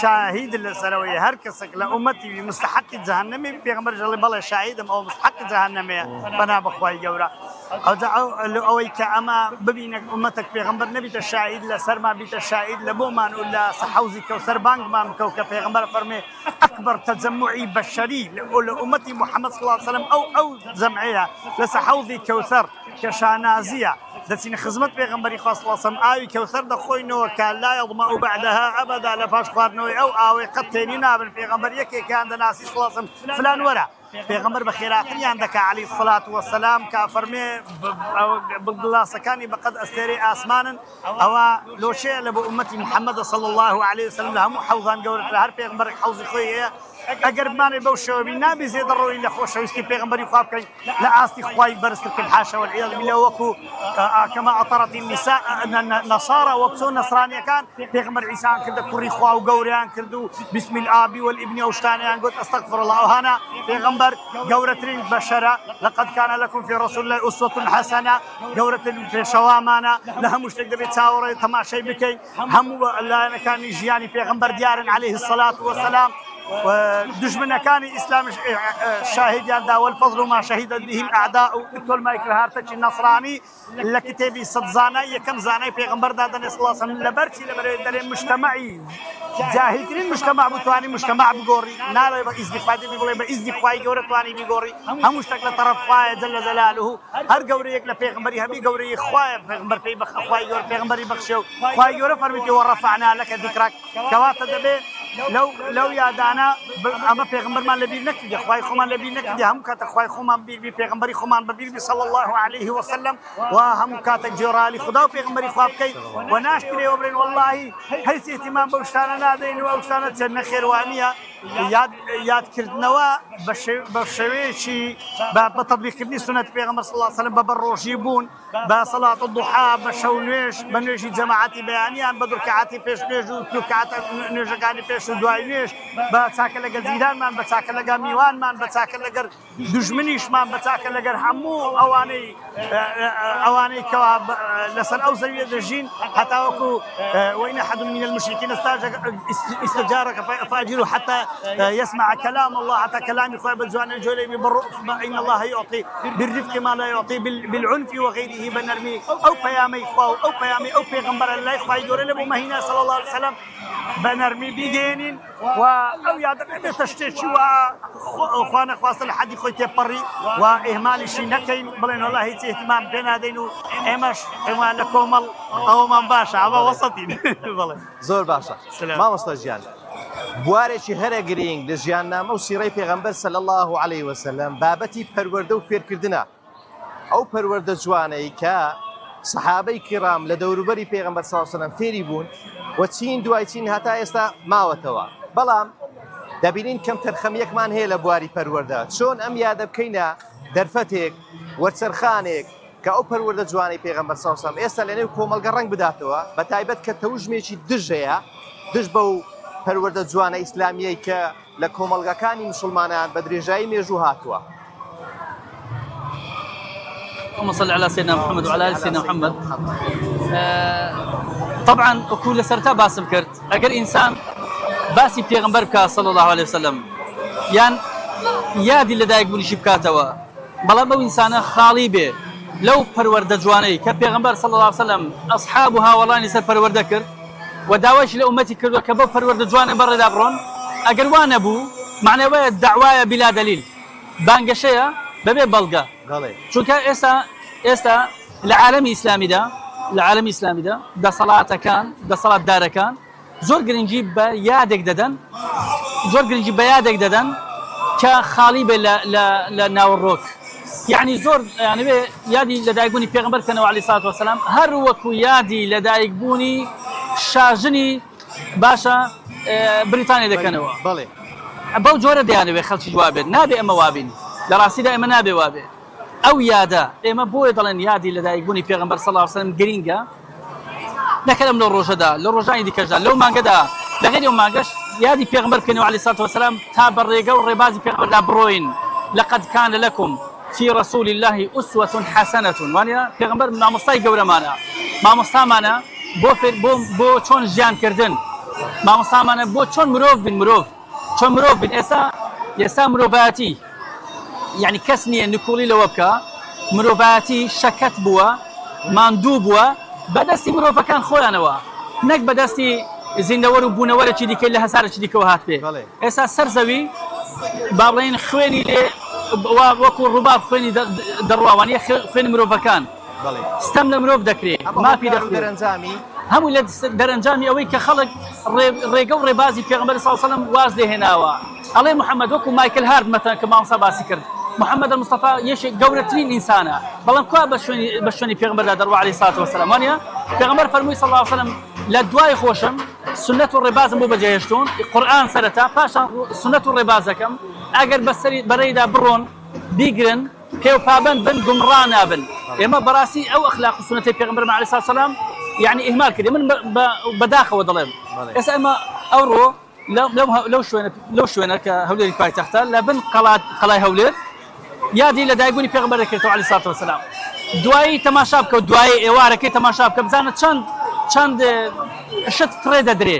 S2: شاهد لسروي هر کسك لأمتي مستحق جهنمي پیغمبر جل بالله شاهدم أو مستحق جهنمي بنا بخواي جورا أو كأما ببينك أمتك پیغمبر نبيت الشاهد لسر ما بيت الشاهد لبومان ولا صحوزي كوثر بانك ما مكوك پیغمبر فرمي أكبر تجمعي بشري لأمتي محمد صلى الله عليه وسلم أو جمعية لصحوزي كوثر كشانازية دەچین خزمەت پێغەمبەری خوا صلی الله علیه و سلم ئاوی کەوسەر دەخۆینەوە کە لا یظمأ بعدها ئەبەدا لە پاش خواردنەوەی ئەو ئاوەی قەت تێنی نابن پێغەمبەر یەکێکیان دەناسی صلی الله علیه و سلم فلان وەرە پێغەمبەر بە خێراتریان دەکا عەلەیهی الصەلاة وەسەلام کە فەرمێ گڵاسەکانی بەقەد ئەستێرەی ئاسمانن ئەوە لۆشەیە لە بۆ ئومەتی محەممەد صلی الله علیه و سلم لە هەموو حەوزان گەورەتر هەر پێغەمبەرێک حەوزی خۆی هەیە ئەگەر بمانێ بەو شێوەبی نابێ زێدە ڕۆی لە خۆشەویستی پێغەمبەری خوا بکەین لە ئاستی خوای بەرزتر بکەین حاشا والعیاذ بالله وەکو کەما ئەطەرەتی نەسارە وەک چۆن نەسرانیەکان پێغەمبەر عیسایان کردە کوڕی خوا و گەورەیان کرد و بسم الآب والابن ئەو شتانیان گوت ئەستەغفر الله ئەوهانە پێغەمبەر گەورەترین بەشەرە لەقەد کان لەکم فی رسول الله ئوسوة حەسەنە گەورەترین پێشەوامانە لە هەموو شتێک دەبێت چاوەڕێ تەماشای بکەین هەموو لایەنەکانی ژیانی پێغەمبەر دیارن عەلەیهی الصەلاة وەسەلام دژمنەکانی ئیسلامیش شاهدیان دا والفضل ما شهد به الأعداء تۆ مایکرە هارتەچی نەسرانی لە کتێبی سەد زانای یەکەم زانای پێغەمبەردا دەنێ صلی الله علیه و سلم لەبەرچی لەبەرێ دەرێ مجتەمەعی جاهلترین مجتەمەع بتوانی مجتەمەع بگۆڕی ناڵێ بە ئیزنی خوا دەبی بڵێ بە ئیزنی خوای گەورە توانی بیگۆڕی هەموو شتێک لە تەرەف خوایە جەل جەلالوه هەر گەورەیەک لە پێغەمبەری هەبی گەورەی خوایە پێغەمبەر پێی خوای گەورە پێغەمبەری بەخشێ و خوای گەورە فەرمیێتی وەڕەفەعنا لەکە ذیکرەک کەواتە دەبێ لەو یادانە ئەمە پێغەمبەرمان لەبیر نەکردی خوای خۆمان لەبیر نەکردی هەموو کاتە خوای خۆمان بیربی پێغەمبەری خۆمان بەبیربی صلی الله علیه وسلم و هەموو کاتێک جێڕالی خدا و پێغەمبەری خوا بکەین و ناشترێەوە بڵێن وەڵڵاهی هیچ ئیهتیمام بەو شتانە نادەین و ئەو شتانە چەند نەخێوانیە یادکردنەوە بە شێوەیەکی بە تەطبیقکردنی سنەت پێغەمبەر صلی الله علیه وسلم بە بەڕۆژی بوون بە سەڵات الضحا بە شەو نوێژ بە نوێژی جەماعەتی بەیانیان بە دوو ڕەکعاتی پێش نوێژ و دوو ڕەکعات نوێژەکانی پێش و دوای نوێژ بە چاکە لەگەڵ جیرانمان بە چاکە لەگەڵ میوانمان بە چاکە لەگەڵ دوژمنیشمان بە چاکە لەگەڵ هەموو ئەوانەی کەوا لەسەر ئەو زەویە دەژین هەتا وەکو وإن أحد من المشركين استجارك فأجره حتى يسمع كلام الله حتى كلام خواه بزوان الجولي بالرؤف إن الله يعطي بالرفق ما لا يعطي بالعنف وغيره بنرمي أو قيامي خواه أو قيامي أو پیغمبر الله خواه يقول لبو مهينة صلى الله عليه وسلم بنرمي بيجينين أو يادر تشتيشي وخوانا خواصل حدي خوي تبري وإهمالي شي نكين بلين والله هيت اهتمام بين هذين إمش إما لكومل أو من باشا عما وسطين
S1: زور باشا ما مستجيان بوارێکی هەرە گرنگ لە ژیاننامە و سیرەی پێغەمبەر صلی الله علیه وسلم بابەتی پەروەردە و فێرکردنە ئەو پەروەردە جوانەی کە سەحابەی کیرام لە دەوروبەری پێغەمبەر صلی الله علیه وسلم فێری بوون و چین دوای چین هەتا ئێستا ماوەتەوە بەڵام دەبینین کەم تەرخەمیەکمان هەیە لە بواری پەروەردە چۆن ئەم یادە بکەینە دەرفەتێک وەرچەرخانێک کە ئەو پەروەردە جوانەی پێغەمبەر صلی الله علیه وسلم ئێستا لەنێو کۆمەلگە ڕەنگ بداتەوە بە تایبەت کە تەوژمێکی دژ هەیە دژ بەو پەروەردە جوانە ئیسلامیەی کە لە کۆمەڵگەکانی مسلمانان بە درێژایی مێژوو هاتووە.
S3: اللهم صل على سيدنا محمد وعلى آل سيدنا محمد. طبعا وكل سرتا باسم كرت اگر انسان باسي پیغمبر بك صلى الله عليه وسلم يعني يادي لدايق بوني شبكاتوا بلا مو انسان خالي به لو پرورده جواني كبيغمبر صلى الله عليه وسلم اصحابها والله نسر پرورده كر وداوش لأمتي كردوا كبو پرورده جواني بر دابرون اگر وان ابو معنى ويا الدعوايا بلا دليل بانگشيا ببي بلغا چونك استا العالم الاسلامي ده ده صلاة كان ده صلاة دار كان زور گرنجی با یادک دادن زور گرنجی با یادک دادن که خالی به ل ناوروک يعني زور يعني يادي لدايقوني پیغمبر كانوا عليه الصلاة والسلام هر وكو يادي لدايقوني شاجني باشا بريطانيا ده كانوا
S1: بله
S3: بو جورة ديانوي خلش جوابين نابي اما وابين لراسي دا اما نابي وابين او يادا اما بو يضلن يادي لدايقوني پیغمبر صلى الله عليه وسلم جرينجا نكلم لو روجدا لو رجعي دي كجدا لو ما قدا لغير يوم ما قش يادي پیغمبر كانوا عليه الصلاة والسلام تابر ريقا وربازي پیغمبر لابروين لقد كان لكم في رسول الله أسوة حسنة وانا پیغمبر ما مصاي قورا مانا ما مصا مانا بو چون جان كردن ما مصا مانا بو چون مروف چون مروف بن يسا مروفاتي يعني كسنية نكولي لوبكا مروفاتي شكت بوا ماندو بوا بدستي مروفا كان خوانوا نك بدستي زيندور وبونور چدي كله هسار چدي كو هات به اساس سرزوي بابلين خويني لي وەکو ڕووبار خوێنی دەڕواوانە خوێنی مرۆڤەکان ستەم لە مرۆڤ دەکرێت مافی
S1: دەرەنجامی
S3: هەموو لە دەرەنجامی ئەوەی کە خەڵک ڕێگە و ڕێبازی پێغەمبەر صلی الله علیه و سلم واز لێهێناوە ئەڵێ محەممەد وەکو مایکل هارد مەتەن کە مامۆستا باسی کرد محەممەد المستەفا یەکێک گەورەترین ئینسانە بەڵام کوا بە شوێنی پێغەمبەردا دەڕوا عەلەیهی سەڵاتو وەسەلام وانە پێغەمبەر فەرمووی صلی الله علیه و سلم لە دوای خۆشم سنەت و ڕێبازم بۆ بەجێهێشتوون قورئان سەرەتا پاشان سنەت و ڕێبازەکەم ئەگەر بەرەیدا بڕۆن بیگرن پێو پابند بن گومڕا نابن ئێمە بەڕاستی ئەو ئەخلاق و سنەتەی پێغەمبەر عەلەیهی سەڵاتو وەسەلام یعنی ئیهمال کردی من بەداخەوە دەڵێم ئێستا ئێمە ئەوڕۆ لەو شوێنە کە هەولێری پایتەختە لە بن قەڵای هەولێر یادی لە دایکبوونی پێغەمبەر دەکرێتەوە عەلەیهی سەڵاتو وەسەلام دوایی تەماشا بکە و دوایی ئێوارەکەی تەماشا بکە بزانە چەند شت فرێ دەدرێ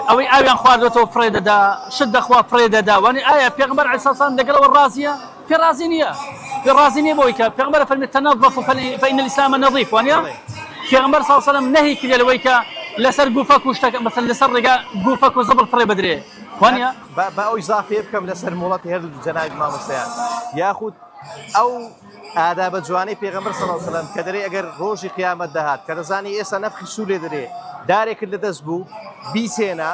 S3: ئەوەی ئاویان خواردوێتەوە فرێ دەدا شت دەخوا فرێ دەدا وانی ئایا پێغەمبەر عەلەیهی سەڵاتو وەسەلام لەگەڵەوە ڕازیە پێ ڕازی نییە بۆی کە پێغەمبەر فەرمێت تەنەظەفوا فإن الإسلام نظيف وانە پێغەمبەر صلی الله علیه و سلم نهی کردی لەوەی کە لەسەر گوفەک و شتەکە مەسەڵەن لەسەر ڕێگا گوفەک و زەبڵ فرێ بدرێ وانە
S1: بە ئەو ئیزافێ بکەم لەسەر مۆڵەتی هەردوو جەنابی مامۆستایان یاخود ئەو ئادابە جوانەی پێغەمبەر صلی الله علیه و سلم کە دەرێ ئەگەر ڕۆژی قیامەت داهات کە دەزانی ئێستا نەفخی سوور لێ دەرێ دارێکت لەدەست بوو بیسێنە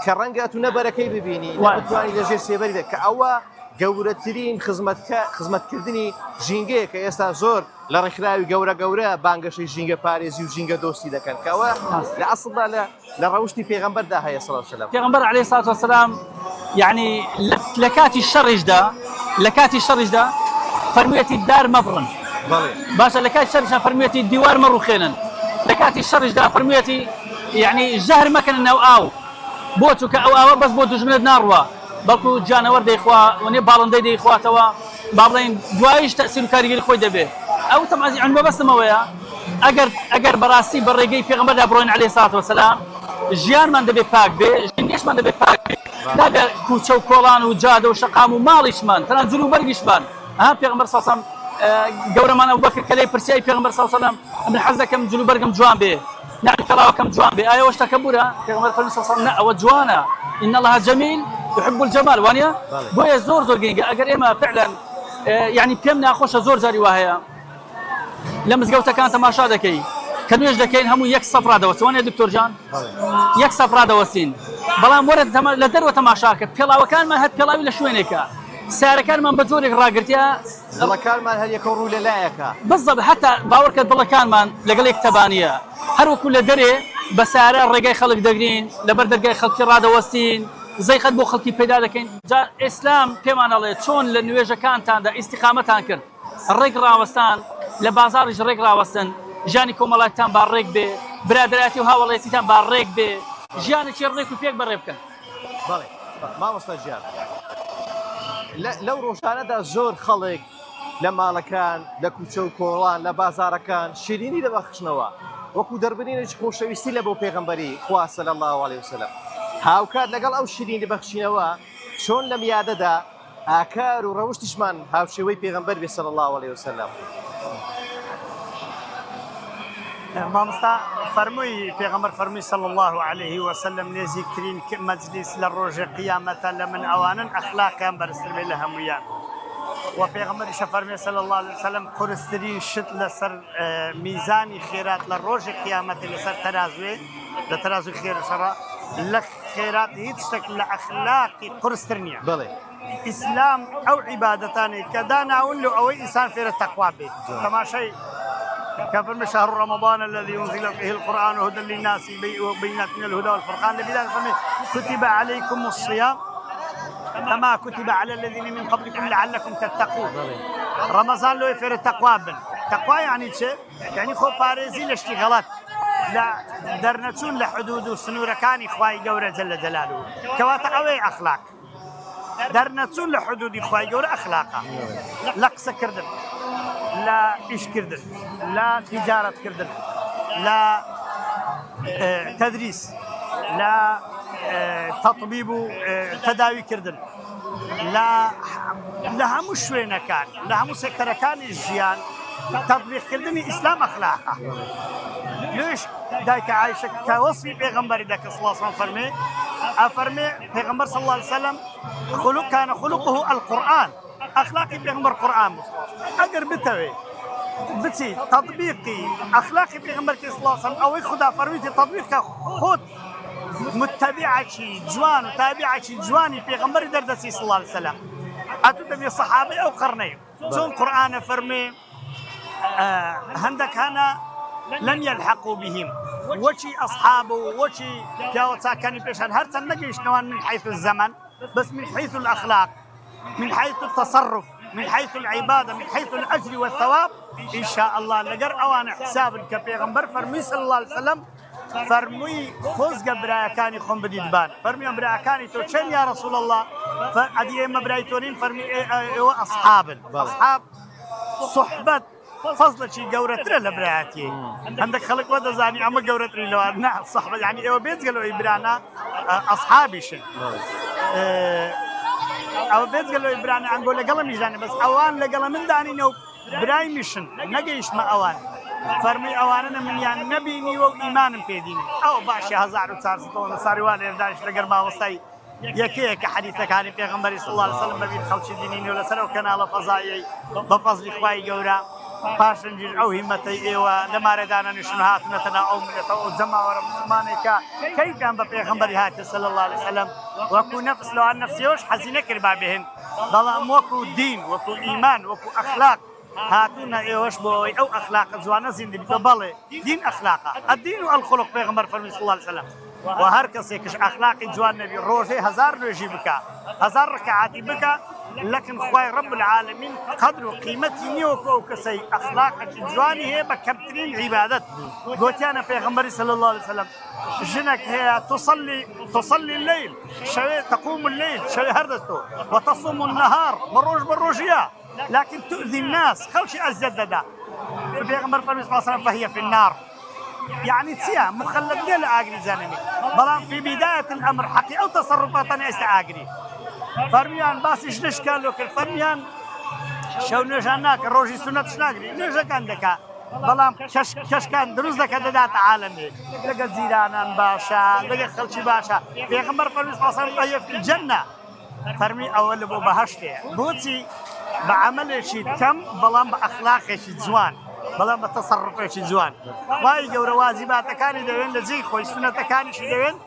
S1: کە ڕەنگە تو نەبەرەکەی ببینی نەبتوانی لەژێر سێبەری دێت کە ئەوە گەورەترین خزمەتکردنی ژینگەیە کە ئێستا زۆر لە ڕێکخراوی گەورە بانگەشەی ژینگە پارێزی و ژینگە دۆستی دەکەن کەەوە لە ئەسڵدا لە ڕەوشتی پێغەمبەردا هەیە صلی الله علیه و سلم
S3: پێغەمبەر عەلەیهی سەڵاتو وەسەلام یعنی لە کاتی شەڕیشدا فەرموویەتی دار مەبڕن باشە لە کاتی شەڕیشدا فەرموویەتی دیوار مەڕوخێنن لە کاتی شەڕیشدا فەرموویەتی یعنی ژەهر مەکەنن ناو ئاو بۆ چونکە ئەو ئاوە بەس بۆ دوژمنت ناڕوە بەڵکو جانەوەر دەیخوا وێ باڵندەی دەیخواتەوە با بڵێن دوایش تەسیر و کاریگەری خۆی دەبێت ئەو تەمازی عەن بەبەستمەوەیە ئەگەر بەڕاستی بەڕێگەی پێغەمبەردا بڕۆین عەلەیهی سەڵاتو وەسەلام ژیانمان دەبێت پاک بێ ژینگەشمان دەبێت پاک بێ نابێت کوچە و کۆڵان و جادە و شەقام و ماڵیشمان تەنانەت جلو و بەرگیشمان پێغەمبەر صلی الله علیه و سلم گەورەمان ئەبوبەکر کە لێی پرسیای پێغەمبەر صلی الله علیه و سلم من حەز دەکەم جلو بەرگم جوان بێ نعم کەڵاوەکەم جوان بێ ئایا ئەوە شتەکە بوورە پێغەمبەر فەرمووی صلی الله علیه و سلم ئەوە جوانە إن الله جميل يحب الجمال وانيا بويا زور جنگا اگر اما فعلا يعني بيمنا خوش زور جاري وهي لمس قوتا كانت تماشا دكي كانوا يجدكين همو يك صفرا دوس وانيا دكتور جان يك صفرا دوسين بلا مورد لدر وتماشاك بيلا وكان ما هاد بيلا ولا شوينك سعر كان من بزورك راقرتيا
S1: والله كان ما هل يكون رولا لايكا
S3: بالضبط حتى باورك بالله كان من لقليك تبانيه هر كل دري بسعر الرقاي خلق دقرين لبرد الرقاي خلق رادا وسين زي خد بو خلقي پیدا دەکەین جا ئیسلام پێمان ئەڵێ چۆن لە نوێژەکانتاندا ئیستیقامەتان کرد ڕێک ڕاوەستان لە بازاڕیش ڕێک ڕاوەستن ژیانی کۆمەڵایەتتان با ڕێک بێ برادەرایەتی و هاوڵێتیتان با ڕێک بێ ژیانێکی ڕێک و پێک بەڕێ بکەن
S1: بەڵێ مامۆستا گیان لەو ڕۆژانەدا زۆر خەڵک لە ماڵەکان لە کوچە و کۆڵان لە بازارەکان شیرینی دەبەخشنەوە وەکو دەربنینێکی خۆشەویستی لە بۆ پێغەمبەری خوا صلی الله علیه وسلم هاوکات لەگەڵ ئەو شیرینی بەخشینەوە چۆن لە میادەدا ئاکار و ڕەوشتیشمان هاوشێوەی پێغەمبەر بێ صلی الله علیه وسلم
S2: مامۆستا فەرمووی پێغەمبەر فەرمووی صلی الله علیه وسلم نێزیکترین مەجلیس لە ڕۆژی قیامەتە لە من ئەوانن ئەخلاقیان بەرزتر بێ لە هەموویان و پێغەمبەریش فەرمووی صلی الله علیه وسلم قورسترین شت لەسەر میزانی خێرات لە ڕۆژی قیامەتە لەسەر تەرازوێ لە تەرازوی خێر و شەڕە لە خێرات هیچ شتێک لە ئەخلاقی قورستر نییە ئیسلام ئەو عیبادەتانەی کە داناون لە ئەوەی ئینسان فێرە تەقوا بێت تەماشای كفر شهر رمضان الذي أنزل فيه القرآن هدى للناس وبينات من الهدى والفرقان كتب عليكم الصيام كما كتب على الذين من قبلكم لعلكم تتقون رمضان لو يفير التقوى بن تقوى يعني شيء يعني خو باريزي لاشتغالات لا درنتون لحدود وسنور كان إخوائي جورة جل جلاله كواتقوي أخلاق درنتون لحدود إخوائي جورة أخلاقا لقصة كردن لا إيش كردن لا تجارة كردن لا تدريس لا تطبيب تداوي كردن لا همو شوينة كان لا همو سكتر كان الجيان تطبيق كردني إسلام أخلاقه ليش دايك عايشة كوصفي بيغمبري داك صلى الله عليه وسلم فرمي بيغمبر صلى الله عليه وسلم كان خلقه القرآن اخلاقي پیغمبر قران اگر بتوي بتي تطبيقي اخلاقي پیغمبر صلى الله عليه وسلم او خدا فرميتي تطبيق خود متبعتي جوان وتابعتي جواني پیغمبر دردسي صلى الله عليه وسلم اتدبي الصحابه او قرنين زون قران فرمي هندك هنا لن يلحقوا بهم وشي اصحابه وشي جاوتا كان بيشان هرتن نجيش نوان من حيث الزمن بس من حيث الاخلاق من حيث التصرف من حيث العباده من حيث الاجر والثواب ان شاء الله لقر اوان حساب كبيغمبر فرمي صلى الله عليه وسلم فرمي خوز براكاني خم بديدبان فرمي براكاني توشن يا رسول الله فادي مبرايتونين فرمي اصحاب صحبه فضل شي قورتري لبراتي عندك خلق ودا زاني اما قورتري لو انا صحبه يعني ايوه بيت قالوا يبرانا اصحابي شن او بيت قالوا يبرانا نقول لقلم يجاني بس اوان لقلم من داني نو براي ميشن نقيش ما اوان فرمي اواننا من يعني نبيني وايمان بيديني او باشي هزار وصار ستون صار والي داش لقر ما وصي يكيك حديثك عن پیغمبر صلى الله عليه وسلم ببيت خلش دينيني ولا سنه وكان على فضائي بفضل اخوائي قورا باشنجر او همتي ايوا لما ردانا نشنهات نتنا او من زما ورا مسلمانك كيف كان بيغمبر هات صلى الله عليه وسلم وكو نفس لو عن نفسيوش حزينه كربا بهن ظلام وكو دين وكو ايمان وكو اخلاق هاتونا ايوش بوي او اخلاق زوانا زين بالي دين اخلاقه الدين والخلق بيغمبر فرمي صلى الله عليه وسلم وهر كسيكش اخلاقي جوان نبي روجي هزار لوجي بك هزار ركعاتي بك لكن خواي رب العالمين قدر وقيمتي نيوكو كسي اخلاقك جواني هي بكمترين عبادت قلت انا پیغمبر صلى الله عليه وسلم جنك هي تصلي الليل شوي تقوم الليل شوي هردستو وتصوم النهار بالروجيا لكن تؤذي الناس خلشي ازددا پیغمبر صلى الله عليه وسلم فهي في النار يعني تسيا مخلد لا اجري زانمي بلان في بدايه الامر حقي او تصرفاتنا استاجري فرميان باس ايش كان لو فرميان شو نجاناك روجي سنه شناغري نجا كان دكا بلان كش كان دروز دكا دات عالمي لقى زيرانان باشا لقى خلشي باشا پیغمبر فرمي صلى الله عليه وسلم هي في الجنه فرمي اول بو بهشتي بوتي بعمل شي تم بلان باخلاق شي زوان بلان بتصرف شي زوان واي جو روازبات كان دوين لزي خوي سنه كان شي دوين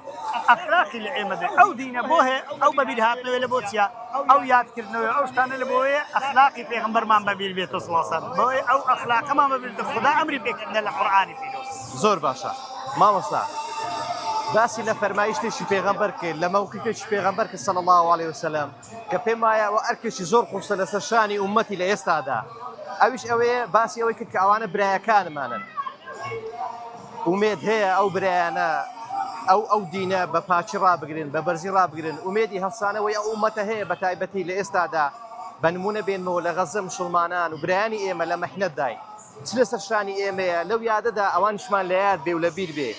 S2: اخلاقي العمد او دين بوه او ببيدها لبوتيا او ياد كرنو او شتان لبوه اخلاقي پیغمبر ما ببيل بيت صلى الله عليه وسلم بوه او اخلاق ما ببيل خدا امري بك من القران فيدوس
S1: زور باشا ما وصل باسي لفرمايشتي شي پیغمبر کې لموقفه شي پیغمبر کې صلی الله علیه وسلم کپه ما او ارکش زور خص لسشانی امتي لاستادا اوش اوي باسي اوي کې اوانه برايكان مانن امید هي او برايانا او دينا بپاچ را بگرن ببرزي را بگرن اميدي هفسانه ويا امته هي بتايبتي لاستادا بنمونه بين مو لغزم مسلمانان وبراني ايما لما احنا داي سلسر شاني ايما لو ياددا اوان شمان لياد بي ولا بير بي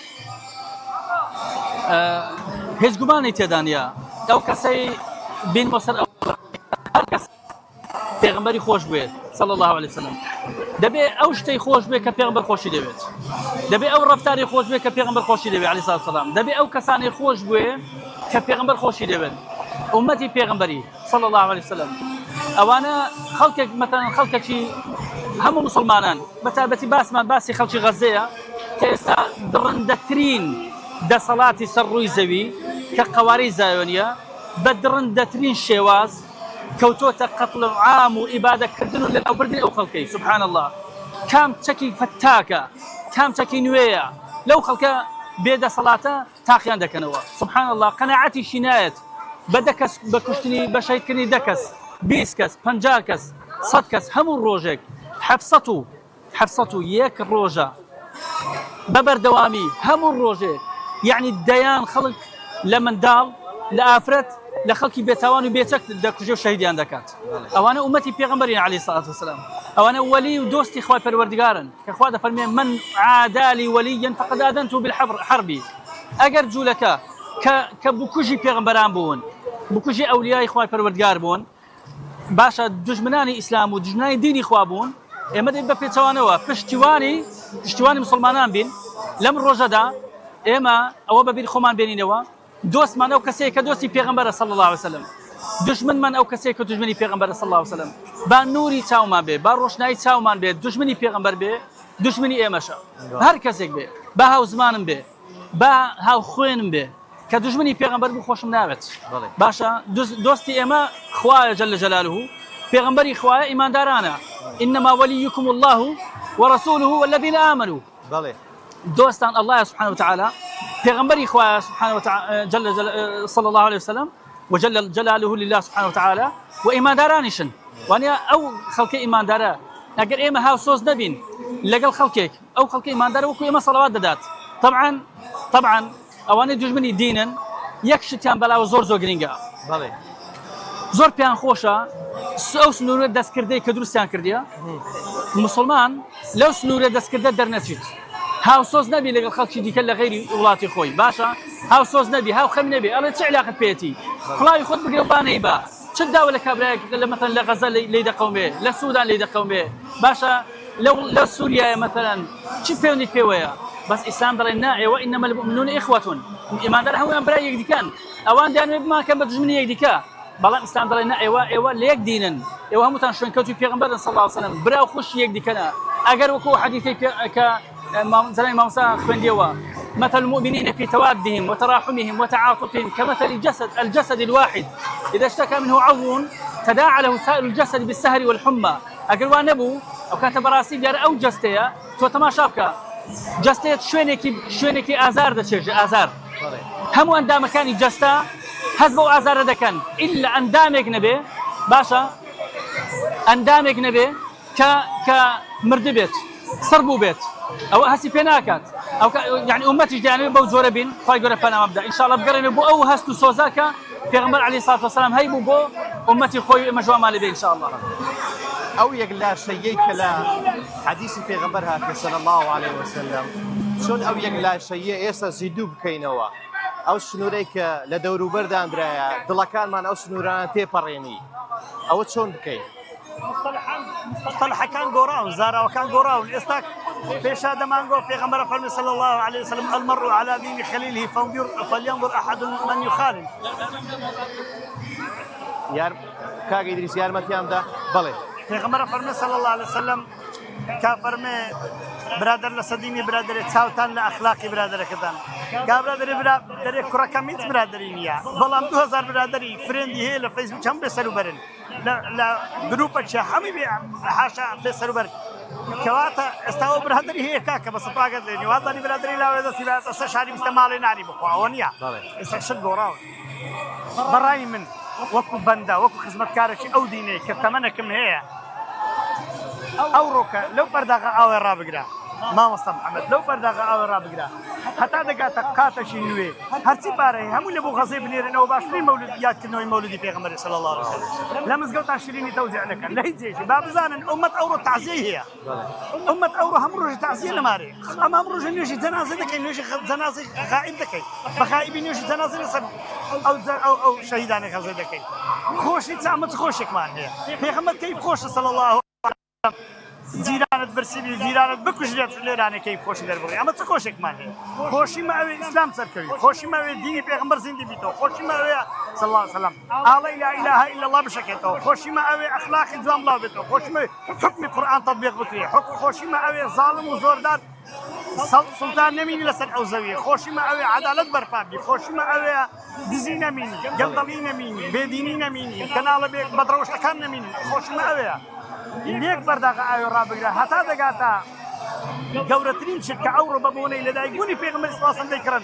S3: هیچ گومانی تێدانە ئەو کەسەی بین بۆ سەر هەر کەس پێغەمبەری خۆش بێت صلی الله عليه وسلم دەبێ ئەو شتەی خۆش بێت کە پێغەمبەر خۆشی دەوێت دەبێ ئەو ڕەفتاری خۆش بێت کە پێغەمبەر خۆشی دەوێت عەلەیهی سەلاتو وەسەلام دەبێ ئەو کەسانی خۆش بێت کە پێغەمبەر خۆشی دەوێت ئومەتی پێغەمبەری صلی الله عليه وسلم ئەوانە خەڵکێک مەتەن خەڵکێکی هەموو مسلمانان بەتایبەتی باسمان باسی خەڵکی غەزەیە کە ئێستا دڕندەترین دەسەڵاتی سەر ڕووی زەوی کە قەوارەی زایۆنیە بە درڕندەترین شێواز کەوتۆتە قەتڵ عام و ئیبادەکردن و لەناوبردنی ئەو خەڵکەی سبحان الله کام چەکی فەتاکە کام چەکی نوێیە لەو خەڵکە بێدەسەڵاتە تاقییان دەکەنەوە سبحان الله قەناعەتیشی نایەت بە دەکەس بە کوشتنی بە شەیدکردنی دەکەس 20 کەس 50 کەس 100 کەس هەموو ڕۆژێک 701 ڕۆژە بەبەردەوامی هەموو ڕۆژێک يعني الديان خلق لمن دال لآفرت لخلقي بيتوان وبيتك دكجو شهيديان دكات او انا امتي بيغمبرين عليه الصلاه والسلام او انا ولي ودوستي اخوي پروردگارن كاخوات فرمي من عادى لي وليا فقد اذنته بالحرب اگر جولك كبكوجي بيغمبران بون بكوجي اولياء اخوي پروردگار بون باشا دجمناني اسلام ودجمناني ديني اخوا بون اما دي بيتوانوا پشتیوانی مسلمانان بين لم روجدا اما او ببير خومان بينينوا دوست مانو كسي كدوسي پیغمبر صلى الله عليه وسلم دشمن من او کەسێک کە دژمنی پێغەمبەر صلی الله علیه وسلم با نوری چاومان بێ با ڕۆشنایی چاومان بێ دژمنی پێغەمبەر بێ دژمنی ئێمەشە هەر کەسێک بێ با هاو زمانم بێ با هاو خوێنم بێ کە دژمنی پێغەمبەر بوو خۆشم ناوێت باشە دۆستی ئێمە خوایە جەل جەلالوه پێغەمبەری خوایە ئیماندارانە إنما وليكم الله ورسوله والذين آمنوا دوستان الله سبحانه وتعالى پیغمبری خواه سبحانه وتعالى صلى الله عليه وسلم وجل جلاله لله سبحانه وتعالى وإيمان دارانشن وانيا أو خلق إيمان دارا أجر إيما هاو صوص نبين لقى خلقك أو خلق إيمان دارا وكو إيما صلوات دادات طبعا أواني دجمني دينا يكشتيان بلا وزور زوجرينجا زور بيان خوشا أو سنورة دستكردي كدرستيان كرديا مسلمان لو سنورة دستكردي درنسيت هاو صوص نبي لقى الخلق ديك الا غيري ولاتي خوي باشا هاو صوص نبي هاو خم نبي انا تش علاقه بيتي خلاي خذ بقرباني با شدا ولا كبراك مثلا لغزه اللي يدقون به للسودان اللي يدقون به باشا لو سوريا مثلا شفوني كويا بس اسلام در الناعي وانما المؤمنون اخوه ايمان در هو امبراي يدي كان اوان دان ما كان بتجمني يديكا بلا اسلام در الناعي ايوا ليك دينا ايوا هم تنشن كتب پیغمبر صلى الله عليه وسلم برا خوش يدي كان اگر وكو حديثي ك زي ما مسا خوينديوا مثل المؤمنين في توادهم وتراحمهم وتعاطفهم كمثل الجسد الواحد إذا اشتكى منه عضو تداعى له سائر الجسد بالسهر والحمى أقل نبو أو كانت براسي ديار أو جستيا تو تماشاك جستيا شوينكي آزار دتشج آزار هم أندام كان جستا حسبوا آزار دكان إلا أندام نبي باشا أندام نبي كمردبت صربوا بيت او هسي بيناكات او يعني امتي يعني بو زوربين خاي غور فانا مبدا ان شاء الله بقرن بو او هستو سوزاكا پیغمبر عليه الصلاه والسلام هي بو امتي خوي مجوا مال ان شاء الله
S1: او يقلا شيء كلا حديث پیغمبر هاك صلى الله عليه وسلم شون او يقلا شيء يس زيدو بكينوا او شنوريك لدورو بردان برايا دلكان مان او شنوران تيبريني او شون بكين
S2: مصطلح كان قراون زارا وكان قراون استاك فيش هذا ما نقول في غمرة فرمي صلى الله عليه وسلم المرء على دين خليله فلينظر أحد من يخالف
S1: يار كاك إدريس يار متيام ده بلى
S2: في غمرة فرمي صلى الله عليه وسلم كافرمي برادر لصديني برادر تساوتان لأخلاقي برادر كدان برادر كركميت برادرينيا بلام 2000 برادري فريندي هي لفيسبوك هم بيسروا برن لا جروب شيء حمي حاشا بيسروا برن كواتا استوى برادري هي كاكا بس طاقت لي وهذا برادري لا وإذا سبات استشاري مستمالي ناري بخوانيا استشهد قراون براي من وكو بندا وكو خدمة كارشي أو ديني كتمنى كم هي أو روكا لو برداغا أو رابقرا ما مصطفى محمد لو برداغا أو رابقرا حتى دقاتا قاتا شنوي هرسي باري همو اللي بو غصيب نيرن أو باشري مولوديات كنوي مولودي بيغمبر صلى الله عليه وسلم لمس قوتا شريني توزيع لك لا يجيشي باب زانن أمة أورو تعزيه هي أمة أورو هم روج تعزيه لماري أما هم روج نيوشي جنازة دكي نيوشي جنازة غائب دكي بخائبين نيوشي جنازة نصب أو شهيداني غزي دكي خوشي تعمد خوشك مان هي بيغمبر كيف خوش صلى الله عليه وسلم زيرانت برسيبي زيرانت بكشجت ليرانه كيف خوشي دربغي اما تخوشك ماني خوشي ما اسلام سركوي خوشي ما ديني پیغمبر زندي بيتو خوشي ما صلى الله عليه وسلم لا اله الا الله بشكيتو خوشي ما اخلاق نظام الله بيتو خوشي ما حكم القران تطبيق بكري خوشي ما ظالم وزوردار سلطان نميني لسر اوزوي خوشي ما عدالت برپابي خوشي ما دزي نميني قلدلي نميني بيديني نميني كنال بيك بدروش كان نميني خوشي ما ليك برداغ آيو رابقرا حتى دقاتا قورترين شركة أورو بابوني لدايقوني بيغمر إسلاسا ديكرن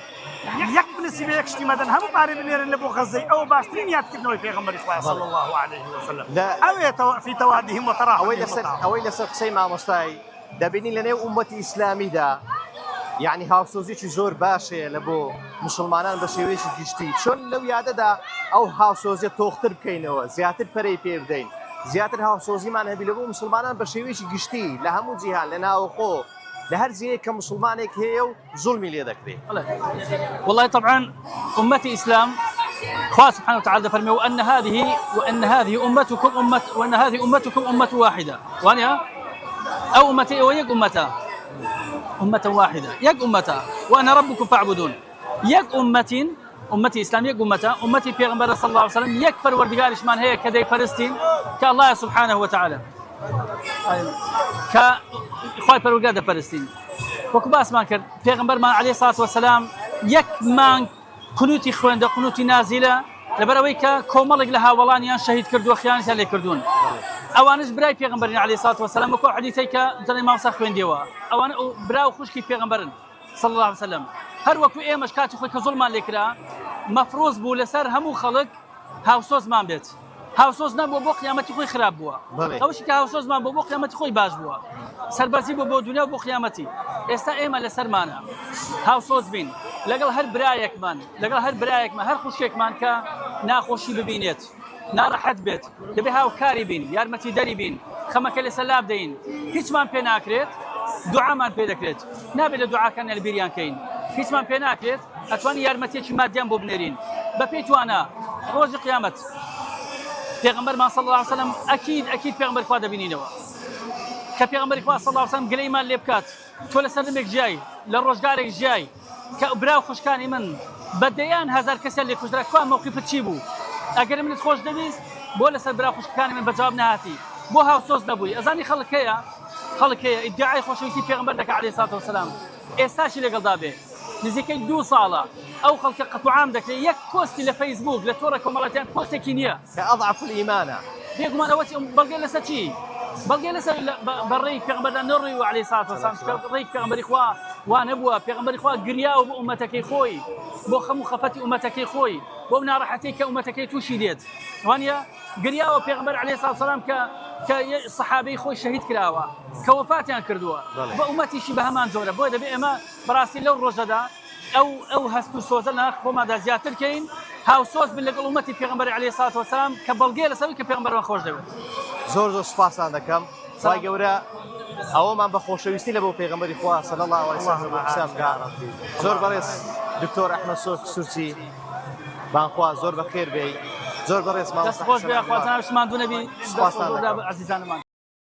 S2: يكبنسي بيكشتي مدن هم باري بنيرن لبو غزي أو باشترين ياتكبنوي بيغمر إسلاسا صلى الله عليه وسلم أو في توادهم وتراحمهم
S1: أوي لسر سيما مستاي دابيني لنيو أمتي إسلامي دا يعني هاوسوزيش زور باشي لبو مسلمانان بشويش جشتي شون لو يادا دا أو هاوسوزي توختر بكينوا زياتر بري بيبدين زياتر هاوسوزي مان هبي لبو مسلمانان بشويش جشتي لهمو جيهان لناوخو لهر زيني كمسلمانك هيو ظلمي لي ذكري
S3: والله طبعا أمتي إسلام خواه سبحانه وتعالى فرمي وأن هذه أمتكم أمة واحدة وأنا أو أمتي ويك أمتا أمة واحدة يك أمتا وأنا ربكم فاعبدون يك أمة أمتي إسلامية أمتها أمتي بيغمبر صلى الله عليه وسلم يكفر وردقارش من هي كذا فلسطين كالله سبحانه وتعالى كخوي برودقار فلسطين وكباس ما كان بيغمبر ما عليه الصلاة والسلام يكمان قنوتي خوينده قنوتي نازلة لبرويك كومالك لها ولانيان شهيد كردو خيانة اللي كردون اوانش براي پیغمبرین علیه الصلاه والسلام کو حدیثی که مثلا امام صاحب خوينديوا اوان براو خوشکی پیغمبرن صلی الله علیه وسلم هر وکو ایمش کاتی خو که ظلمان لیکرا مفروض بو لسر همو خلق هاوسوز مان بیت هاوسوز نبو بو قیامتی خو خراب بو اوش که هاوسوز مان بو قیامتی خو باش بو سربازی بو دنیا بو قیامتی استا ایما لسر مانا هاوسوز بین لقل هر برايك مان لقل هر برايك ما هر خوشك مان کا ناخوشی ببینیت ناڕەحەت بێت دەبێ هاوکاری بین یارمەتی دەری بین خەمەکە لە سەلاب دەین هیچمان پێ ناکرێت دوعامان پێ دەکرێت نابێت لە دوعاکان لە بیریان کەین هیچمان پێ ناکرێت ئەتوانی یارمەتیەکی مادیان بۆ بنێرین بە پێی توانە ڕۆژی قیامەت پێغەمبەرمان صلی الله علیه وسلم ئەکید پێغەمبەر خوا دەبینینەوە کە پێغەمبەری خوا صلی الله علیه وسلم گلەیمان لێ بکات تۆ لە سەردەمێک ژیای لە ڕۆژگارێک ژیای کە براو خوشکانی من بەدەیان هەزار کەسیان لێ کوژرا کوا موقیفت چی بوو ئەگەر منت خۆش دەویست بۆ لەسەر برا خوشکەکانی من بەجواب نهاتی بۆ هاوسۆز نەبووی ئەزانی خەڵک هەیە ئیدعای خۆشەویستی پێغەمبەر دەکات عەلەیهی سەڵاتو وەسەلام ئێستاشی لەگەڵدا بێ نزیکەی 2 ساڵە ئەو خەڵکە قەتوعام دەکرێت یەک پۆستی لە فەیسبوک لە تۆڕە کۆمەڵەتیان پۆستێکی نییە
S1: كأضعف الإيمان
S3: بێگومان ئەوەتی بەڵگەی لەسەر چی بەڵگەی لەسەر بەڕێی پێغەمبەردا نەڕێی و عەلەیهی سەڵاتو وەسەلام ڕێی پێغەمبەری خوا وا نەبووە پێغەمبەری خوا گریاوە بۆ ئومەتەکەی خۆی بۆ خەم و خەفەتی ئومەتەکەی خۆی بۆ ناڕەحەتەی کە ئومەتەکەی تووشی دێت وانە گریاوە پێغەمبەر عەلەیهی سەڵاتو وەسەلام کە سەحابەی خۆی شەهید کراوە کە وەفاتیان کردووە بە ئومەتیشی بە هەمان جۆرە بۆیە دەبێت ئێمە بەڕاستی لەو ڕۆژەدا ئەو هەست و سۆزە لە خۆمادا زیاتر کەین هاوسۆز بن لەگەڵ ئومەتی پێغەمبەری عەلەیهی سەڵاتو وەسەلام کە بەڵگەیە لەسەر کە پێغەمبەرمان خۆش دەوێت
S1: زۆر سوپاسان دەکەم خی گەورە ئەوەمان بە خۆشەویستی لە بۆ پێغەمبەری خوا صلی الله علیه وسلم قسەمکە زۆر بەڕێز دکتۆر ئەحمەد سورچی بانخوا زۆر بەخێر بێی زۆر بەڕێز ماڵ
S3: دەست خۆش بێ خواتان شماندوو نەبی عەزیزانمان